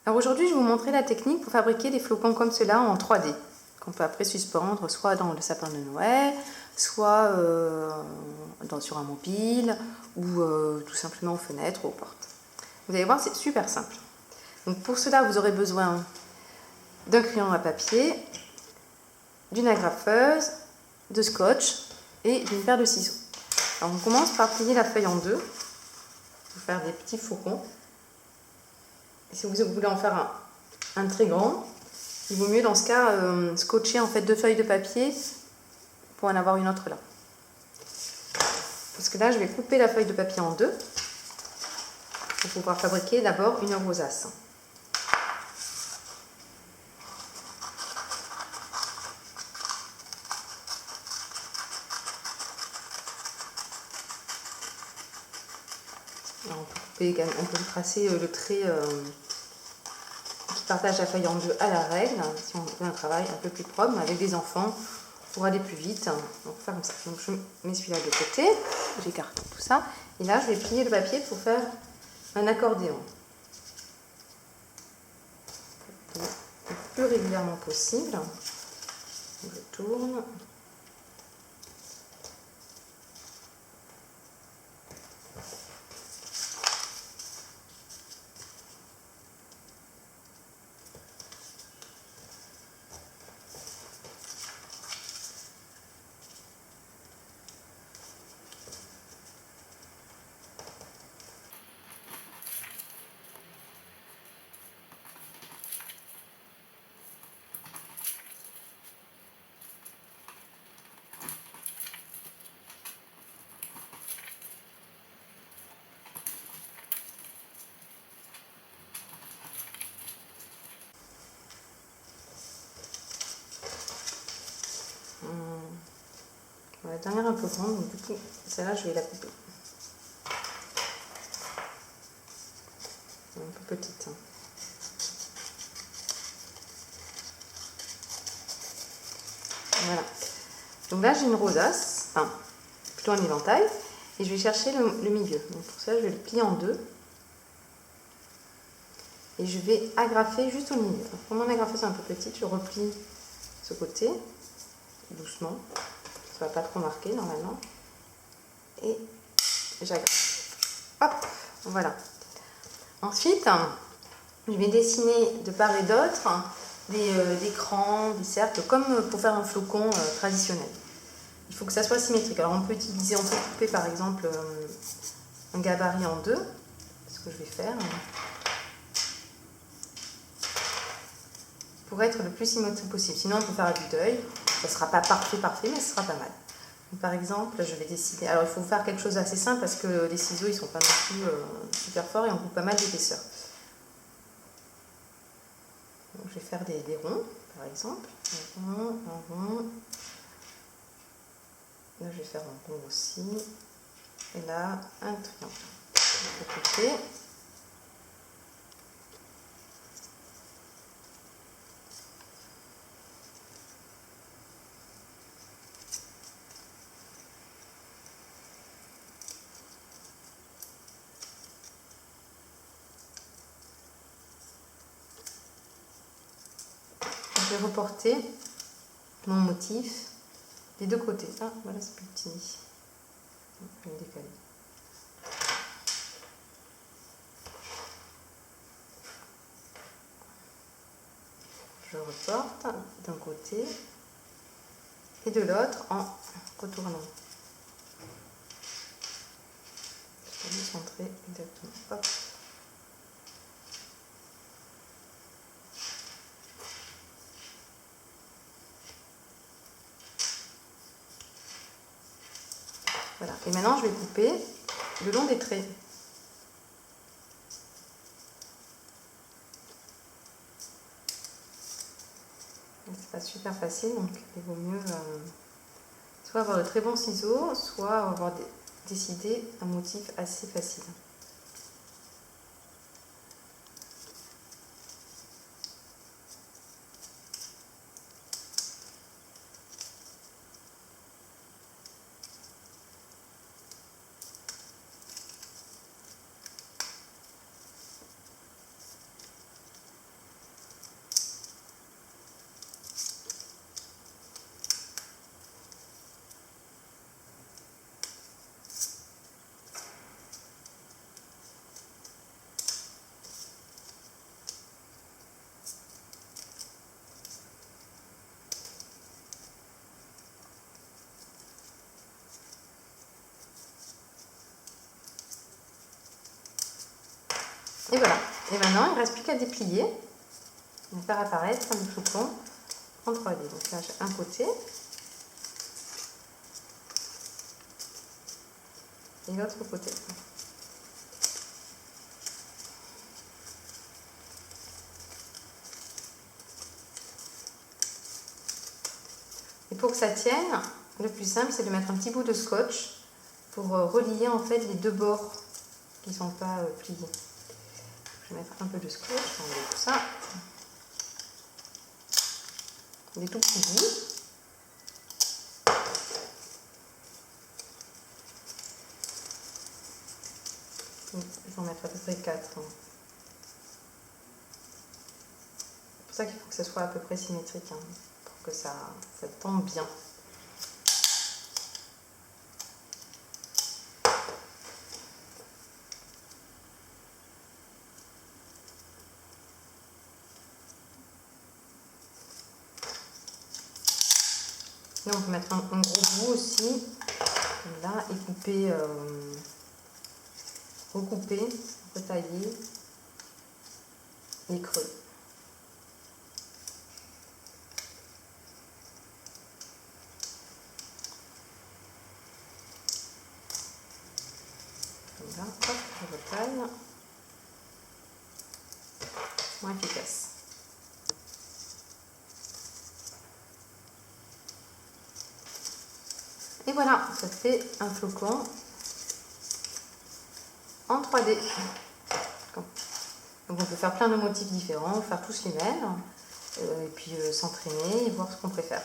Alors aujourd'hui, je vais vous montrer la technique pour fabriquer des flocons comme cela en 3D, qu'on peut après suspendre soit dans le sapin de Noël, soit sur un mobile, ou tout simplement aux fenêtres ou aux portes. Vous allez voir, c'est super simple. Donc pour cela, vous aurez besoin d'un crayon à papier, d'une agrafeuse, de scotch et d'une paire de ciseaux. Alors on commence par plier la feuille en deux, pour faire des petits flocons. Et si vous voulez en faire un très grand, il vaut mieux dans ce cas scotcher en fait deux feuilles de papier pour en avoir une autre là. Parce que là je vais couper la feuille de papier en deux pour pouvoir fabriquer d'abord une rosace. Alors on peut tracer le trait qui partage la feuille en deux à la règle, si on veut un travail un peu plus propre, mais avec des enfants, pour aller plus vite. Donc faire comme ça. Donc je mets celui-là de côté, j'écarte tout ça, et là je vais plier le papier pour faire un accordéon. Le plus régulièrement possible. Je tourne. La dernière un peu grande, donc du coup, celle-là, je vais la couper. Un peu petite. Voilà. Donc là, j'ai une rosace, enfin, plutôt un éventail, et je vais chercher le milieu. Donc pour ça, je vais le plier en deux. Et je vais agrafer juste au milieu. Donc pour mon agrafeuse est un peu petite, je replie ce côté, doucement. Ça ne va pas trop marquer normalement. Et j'agrafe. Hop, voilà. Ensuite, je vais dessiner de part et d'autre des crans, des cercles, comme pour faire un flocon traditionnel. Il faut que ça soit symétrique. Alors on peut couper par exemple un gabarit en deux, c'est ce que je vais faire, pour être le plus symétrique possible. Sinon on peut faire à vue d'œil, ça ne sera pas parfait, mais ce sera pas mal. Donc, par exemple, je vais décider. Alors il faut faire quelque chose d'assez simple parce que les ciseaux ils sont pas non plus super forts et on coupe pas mal d'épaisseur. Donc, je vais faire des ronds, par exemple. Un rond. Là, je vais faire un rond aussi. Et là, un triangle. Je vais couper. Je vais reporter mon motif des deux côtés. Ah, voilà, c'est plus petit. Je vais le décaler. Je reporte d'un côté et de l'autre en retournant. Je vais le centrer exactement. Hop. Voilà. Et maintenant, je vais couper le long des traits. C'est pas super facile, donc il vaut mieux soit avoir de très bons ciseaux, soit avoir décidé un motif assez facile. Et voilà. Et maintenant, il ne reste plus qu'à déplier et faire apparaître le flocon en 3D. Donc là, j'ai un côté et l'autre côté. Et pour que ça tienne, le plus simple, c'est de mettre un petit bout de scotch pour relier en fait les deux bords qui ne sont pas pliés. Je vais mettre un peu de scotch, on enlève tout ça. Des tout petits bouts. Je vais en mettre à peu près 4. C'est pour ça qu'il faut que ce soit à peu près symétrique, hein, pour que ça tombe bien. Là, on peut mettre un gros bout aussi, là, et couper, recouper, retailler les creux. Comme là, hop, je retaille. Moins efficace. Et voilà, ça fait un flocon en 3D. Donc on peut faire plein de motifs différents, faire tous les mêmes, et puis s'entraîner et voir ce qu'on préfère.